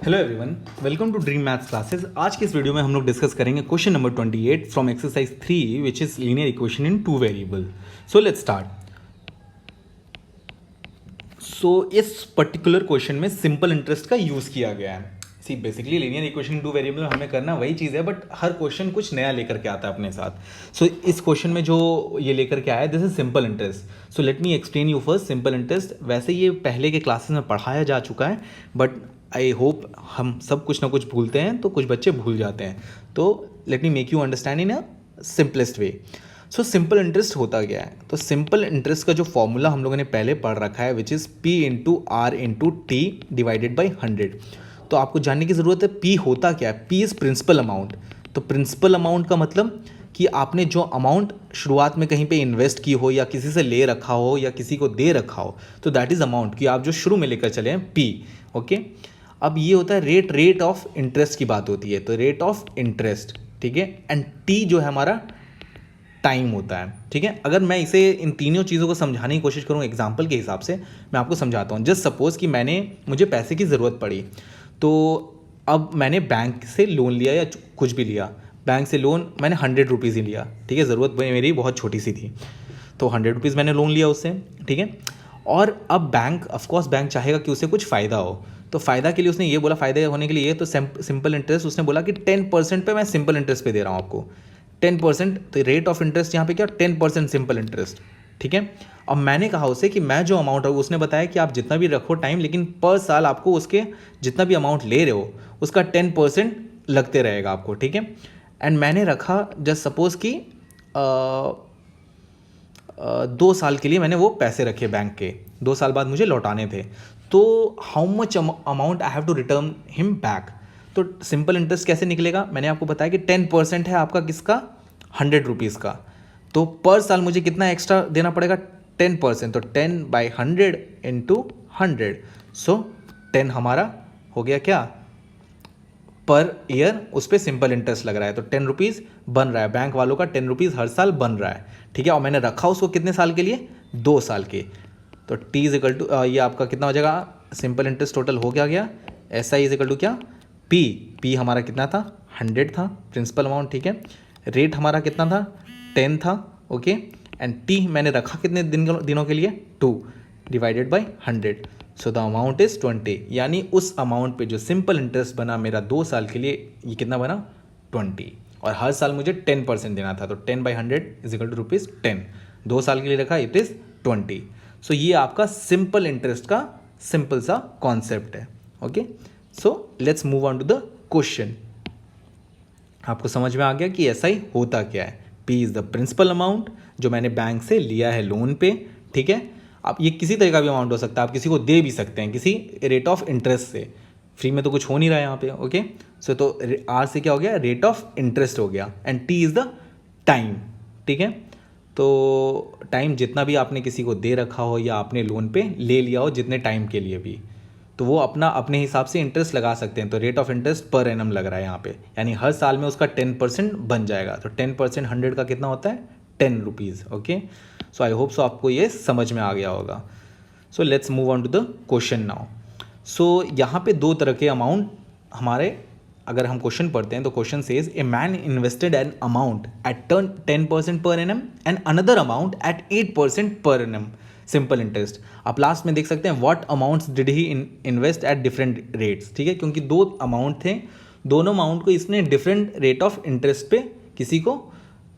Hello everyone, welcome to Dream Maths classes. आज के इस वीडियो में हम लोग डिस्कस करेंगे question number 28 from exercise 3 which is linear equation in two variable. So let's start. So इस पर्टिकुलर क्वेश्चन में सिंपल इंटरेस्ट का यूज किया गया है। See basically linear equation in two variable में हमें करना वही चीज़ है, बट हर क्वेश्चन कुछ नया लेकर के आता है अपने साथ। सो इस क्वेश्चन में जो ये लेकर के आया है, this is simple interest. So let me explain you first simple interest. वैसे ये पहले के क्लासेस में पढ़ाया जा चुका है, बट आई होप हम सब कुछ ना कुछ भूलते हैं, तो कुछ बच्चे भूल जाते हैं। तो let me make you understand in a simplest way. So simple interest होता क्या है? तो सिंपल इंटरेस्ट का जो फॉर्मूला हम लोगों ने पहले पढ़ रखा है, which is P into R into T divided by 100। तो आपको जानने की ज़रूरत है P होता क्या है। P is principal amount. तो प्रिंसिपल अमाउंट का मतलब कि आपने जो अमाउंट शुरुआत में कहीं पे इन्वेस्ट की हो, या किसी से ले रखा हो, या किसी को दे रखा हो, तो दैट इज़ अमाउंट कि आप जो शुरू में लेकर चले हैं P। ओके, अब ये होता है रेट ऑफ इंटरेस्ट की बात होती है, तो रेट ऑफ इंटरेस्ट, ठीक है। एंड टी जो है हमारा टाइम होता है, ठीक है। अगर मैं इसे इन तीनों चीज़ों को समझाने की कोशिश करूँ एग्जांपल के हिसाब से, मैं आपको समझाता हूँ। जस्ट सपोज कि मुझे पैसे की ज़रूरत पड़ी, तो अब मैंने बैंक से लोन लिया या कुछ भी लिया। बैंक से लोन मैंने 100 रुपीज़ ही लिया, ठीक है। ज़रूरत मेरी बहुत छोटी सी थी, तो 100 रुपीज़ मैंने लोन लिया उससे, ठीक है। और अब बैंक, ऑफकोर्स बैंक चाहेगा कि उसे कुछ फ़ायदा हो, तो फ़ायदा के लिए उसने ये बोला, फ़ायदे होने के लिए, तो सिंपल इंटरेस्ट उसने बोला कि 10% पे मैं सिंपल इंटरेस्ट पे दे रहा हूँ आपको 10%। तो रेट ऑफ इंटरेस्ट यहाँ पे क्या, 10% सिंपल इंटरेस्ट, ठीक है। अब मैंने कहा उसे कि मैं जो अमाउंट है, उसने बताया कि आप जितना भी रखो टाइम, लेकिन पर साल आपको उसके जितना भी अमाउंट ले रहे हो उसका 10% लगते रहेगा आपको, ठीक है। एंड मैंने रखा जस्ट सपोज कि 2 साल के लिए मैंने वो पैसे रखे बैंक के, 2 साल बाद मुझे लौटाने थे। तो how much amount I have to return him back. तो सिंपल इंटरेस्ट कैसे निकलेगा, मैंने आपको बताया कि 10% है आपका किसका, 100 रुपीज़ का। तो पर साल मुझे कितना एक्स्ट्रा देना पड़ेगा, 10%। तो 10/100 इंटू 100, सो 10 हमारा हो गया क्या, पर ईयर उस पर सिंपल इंटरेस्ट लग रहा है। तो 10 रुपीज़ बन रहा है, बैंक वालों का 10 रुपीज़ हर साल बन रहा है, ठीक है। और मैंने रखा उसको कितने साल के लिए, 2 साल के। तो T इज इक्वल टू, ये आपका कितना हो जाएगा, सिंपल इंटरेस्ट टोटल हो गया SI इज इक्वल टू क्या, P हमारा कितना था, 100 था प्रिंसिपल अमाउंट, ठीक है। रेट हमारा कितना था, 10 था, ओके। एंड T मैंने रखा कितने दिनों के लिए, 2 divided by 100, so the amount is 20। यानी उस अमाउंट पे जो सिंपल इंटरेस्ट बना मेरा 2 साल के लिए, ये कितना बना, 20। और हर साल मुझे 10% देना था, तो 10/100 इज इक्वल टू ₹10। 2 साल के लिए रखा, इट इज़ 20। सो ये आपका सिंपल इंटरेस्ट का सिंपल सा कॉन्सेप्ट है, okay. So let's move on to the question. आपको समझ में आ गया कि SI होता क्या है। P is the principal amount जो मैंने बैंक से लिया है लोन पे, ठीक है। आप ये किसी तरह का भी अमाउंट हो सकता है, आप किसी को दे भी सकते हैं किसी रेट ऑफ इंटरेस्ट से, फ्री में तो कुछ हो नहीं रहा है यहाँ पे, ओके। सो तो R से क्या हो गया, रेट ऑफ इंटरेस्ट हो गया। And T is the time, ठीक है। तो टाइम जितना भी आपने किसी को दे रखा हो, या आपने लोन पे ले लिया हो जितने टाइम के लिए भी, तो वो अपने हिसाब से इंटरेस्ट लगा सकते हैं। तो rate of interest per annum लग रहा है यहाँ पे, यानी हर साल में उसका 10% बन जाएगा। तो 10% 100 का कितना होता है, 10 rupees, okay. So I hope so आपको ये समझ में आ गया होगा। So let's move on to the question now. So यहाँ पे 2 तरह के अमाउंट हमारे, अगर हम क्वेश्चन पढ़ते हैं तो question says a man invested an amount at 10% per annum and another amount at 8% per annum simple interest. आप लास्ट में देख सकते हैं what amounts did he invest at different rates, ठीक है। क्योंकि 2 अमाउंट थे, दोनों अमाउंट को इसने डिफरेंट रेट ऑफ इंटरेस्ट पे किसी को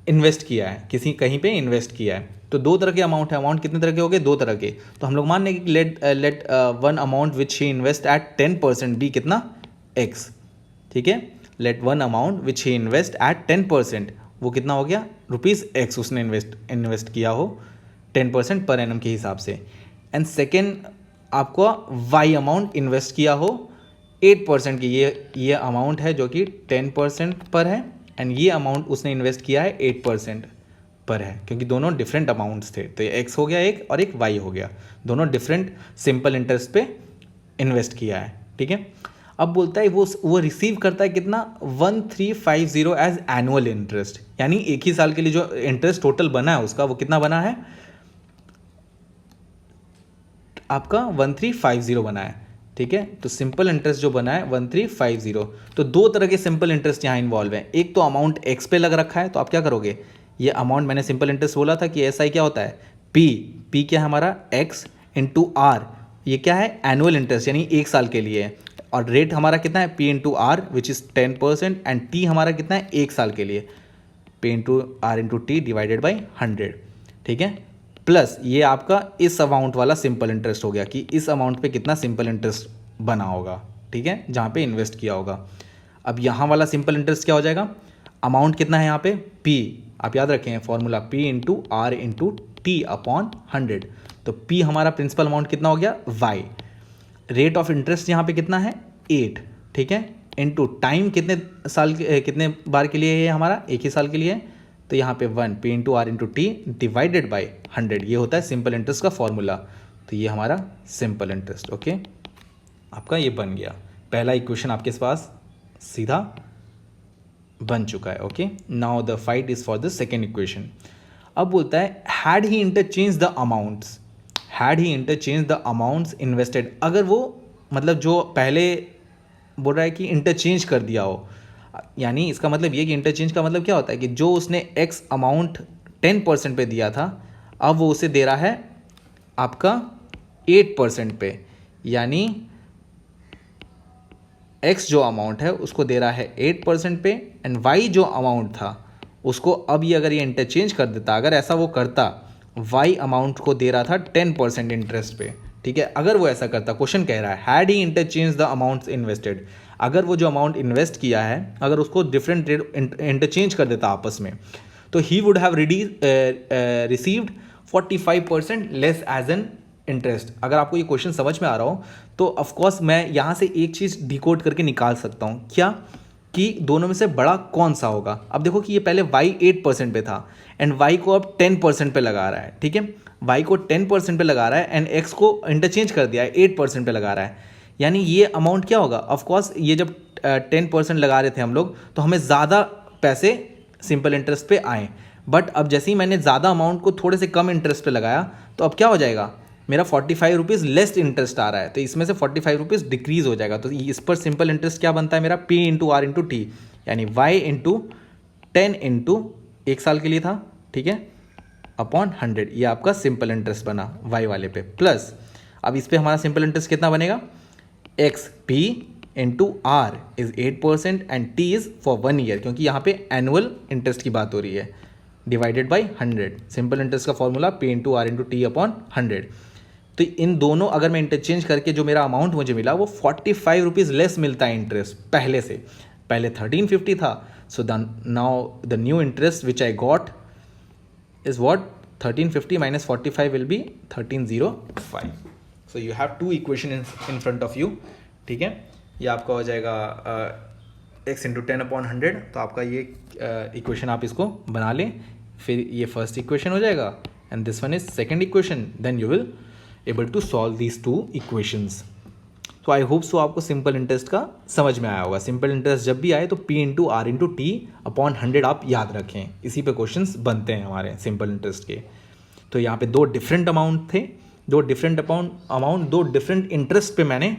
इन्वेस्ट किया है, किसी कहीं पे इन्वेस्ट किया है। तो 2 तरह के अमाउंट है। अमाउंट कितने तरह के हो गए, 2 तरह के। तो हम लोग मान लें कि let one amount which he invest at 10% be कितना, x, ठीक है। Let one amount which he invest at 10%, वो कितना हो गया, ₹x उसने इन्वेस्ट किया हो 10% पर एनम के हिसाब से। एंड सेकेंड आपको y अमाउंट इन्वेस्ट किया हो 8% की, ये अमाउंट है जो कि 10% पर है, एंड ये अमाउंट उसने इन्वेस्ट किया है 8% पर है, क्योंकि दोनों डिफरेंट अमाउंट्स थे। तो ये x हो गया एक, और एक y हो गया, दोनों डिफरेंट सिंपल इंटरेस्ट पे इन्वेस्ट किया है, ठीक है। अब बोलता है वो रिसीव करता है कितना, 1350 एज एनुअल इंटरेस्ट। यानी एक ही साल के लिए जो इंटरेस्ट टोटल बना है उसका, वो कितना बना है आपका, 1350 बना है। ठीक है। तो सिंपल इंटरेस्ट जो बना है 1350। तो दो तरह के सिंपल इंटरेस्ट यहाँ इन्वॉल्व हैं। एक तो अमाउंट एक्स पे लग रखा है, तो आप क्या करोगे, ये अमाउंट मैंने सिंपल इंटरेस्ट बोला था कि एस आई क्या होता है, पी क्या है हमारा, एक्स इंटू आर, ये क्या है एनुअल इंटरेस्ट यानी एक साल के लिए है, और रेट हमारा कितना है P into R which is 10% and T हमारा कितना है एक साल के लिए, P into R into T divided by 100, ठीक है। प्लस ये आपका इस अमाउंट वाला सिंपल इंटरेस्ट हो गया कि इस अमाउंट पे कितना सिंपल इंटरेस्ट बना होगा, ठीक है, जहाँ पे इन्वेस्ट किया होगा। अब यहाँ वाला सिंपल इंटरेस्ट क्या हो जाएगा, अमाउंट कितना है यहाँ पे पी, आप याद रखें formula P into R into T upon 100। तो पी हमारा प्रिंसिपल अमाउंट कितना हो गया वाई, रेट ऑफ इंटरेस्ट यहाँ पे कितना है 8, ठीक है, इनटू टाइम कितने साल कितने बार के लिए है हमारा, एक ही साल के लिए, तो यहाँ पे 1 P into R into T divided by 100, ये होता है सिंपल इंटरेस्ट का फॉर्मूला। तो ये हमारा सिंपल इंटरेस्ट, ओके, आपका ये बन गया पहला इक्वेशन, आपके पास सीधा बन चुका है। Okay, now the fight is for the second equation. अब बोलता है had he interchange the amounts, had he interchange the amounts invested, अगर वो मतलब जो पहले बोल रहा है कि इंटरचेंज कर दिया हो, यानी इसका मतलब ये कि इंटरचेंज का मतलब क्या होता है कि जो उसने एक्स अमाउंट 10% पे दिया था, अब वो उसे दे रहा है आपका 8% पे, यानी एक्स जो अमाउंट है उसको दे रहा है 8% पे, एंड वाई जो अमाउंट था उसको अब ये अगर ये इंटरचेंज कर देता, अगर ऐसा वो करता, वाई अमाउंट को दे रहा था 10% इंटरेस्ट पे, ठीक है। अगर वो ऐसा करता, क्वेश्चन कह रहा है had he interchange the amounts invested, अगर वो जो अमाउंट इन्वेस्ट किया है अगर उसको डिफरेंट रेट इंटरचेंज कर देता आपस में, तो he would have received 45% less as an interest. अगर आपको ये क्वेश्चन समझ में आ रहा हो तो ऑफकोर्स मैं यहाँ से एक चीज़ डिकोड करके निकाल सकता हूँ, क्या कि दोनों में से बड़ा कौन सा होगा। अब देखो कि ये पहले y 8% पे था एंड y को अब 10% पे लगा रहा है, ठीक है, y को 10% पे लगा रहा है एंड x को इंटरचेंज कर दिया है 8% पे लगा रहा है, यानी ये अमाउंट क्या होगा, ऑफकोर्स ये जब 10% लगा रहे थे हम लोग तो हमें ज़्यादा पैसे सिंपल इंटरेस्ट पे आए, बट अब जैसे ही मैंने ज़्यादा अमाउंट को थोड़े से कम इंटरेस्ट पे लगाया तो अब क्या हो जाएगा, मेरा 45 रुपीज़ लेस इंटरेस्ट आ रहा है, तो इसमें से 45 रुपीज़ डिक्रीज हो जाएगा। तो इस पर सिंपल इंटरेस्ट क्या बनता है मेरा, P into R into T, यानी Y इंटू 10 इंटू एक साल के लिए था, ठीक है, अपॉन 100, ये आपका सिंपल इंटरेस्ट बना Y वाले पे। प्लस अब इस पर हमारा सिंपल इंटरेस्ट कितना बनेगा, x P into R is 8% and T is for 1 year, क्योंकि यहाँ पे एनुअल इंटरेस्ट की बात हो रही है, डिवाइडेड बाई 100। सिंपल इंटरेस्ट का formula P into R into T upon 100। तो इन दोनों अगर मैं इंटरचेंज करके जो मेरा अमाउंट मुझे मिला वो 45 रुपीज़ लेस मिलता है इंटरेस्ट पहले से, पहले 1350 था, so now the new interest which I got is what 1350 minus 45 will be 1305। So you have two equation in front of you, ठीक है, ये आपका हो जाएगा x इंटू 10 अपॉन 100, तो आपका ये इक्वेशन आप इसको बना लें, फिर ये फर्स्ट इक्वेशन हो जाएगा and this one is second equation, then you will able to solve these two equations। तो आई होप सो आपको सिंपल इंटरेस्ट का समझ में आया होगा। सिंपल इंटरेस्ट जब भी आए तो P into R into T upon 100 आप याद रखें, इसी पे क्वेश्चंस बनते हैं हमारे सिंपल इंटरेस्ट के। तो यहाँ पे दो डिफरेंट अमाउंट थे, दो डिफरेंट अमाउंट दो डिफरेंट इंटरेस्ट पे मैंने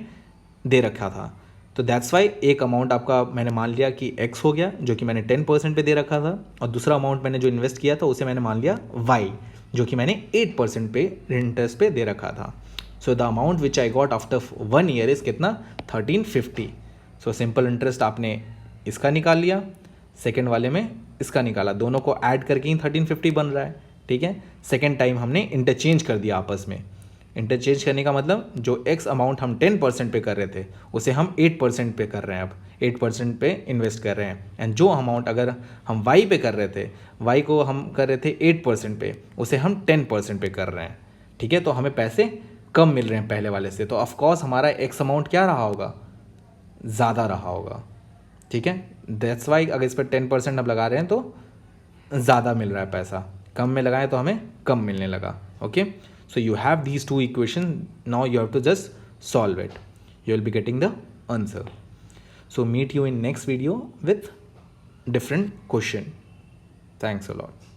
दे रखा था, तो दैट्स वाई एक अमाउंट आपका मैंने मान लिया कि x हो गया जो कि मैंने 10% पे दे रखा था, और दूसरा अमाउंट मैंने जो इन्वेस्ट किया था उसे मैंने मान लिया y जो कि मैंने 8% पे इंटरेस्ट पे दे रखा था। So the amount which I got after 1 year is कितना 1350। सो सिंपल इंटरेस्ट आपने इसका निकाल लिया, सेकेंड वाले में इसका निकाला, दोनों को ऐड करके ही 1350 बन रहा है, ठीक है। सेकेंड टाइम हमने इंटरचेंज कर दिया आपस में, इंटरचेंज करने का मतलब जो x अमाउंट हम 10% पे कर रहे थे उसे हम 8% पे कर रहे हैं, अब 8% पे इन्वेस्ट कर रहे हैं, एंड जो अमाउंट अगर हम y पे कर रहे थे, y को हम कर रहे थे 8% पे, उसे हम 10% पे कर रहे हैं, ठीक है। तो हमें पैसे कम मिल रहे हैं पहले वाले से, तो ऑफकोर्स हमारा x अमाउंट क्या रहा होगा, ज़्यादा रहा होगा, ठीक है। दैट्स वाई अगर इस पर 10% अब लगा रहे हैं तो ज़्यादा मिल रहा है पैसा, कम में लगाएं तो हमें कम मिलने लगा, okay. So you have these two equations, now you have to just solve it, you will be getting the answer. So meet you in next video with different question. Thanks a lot.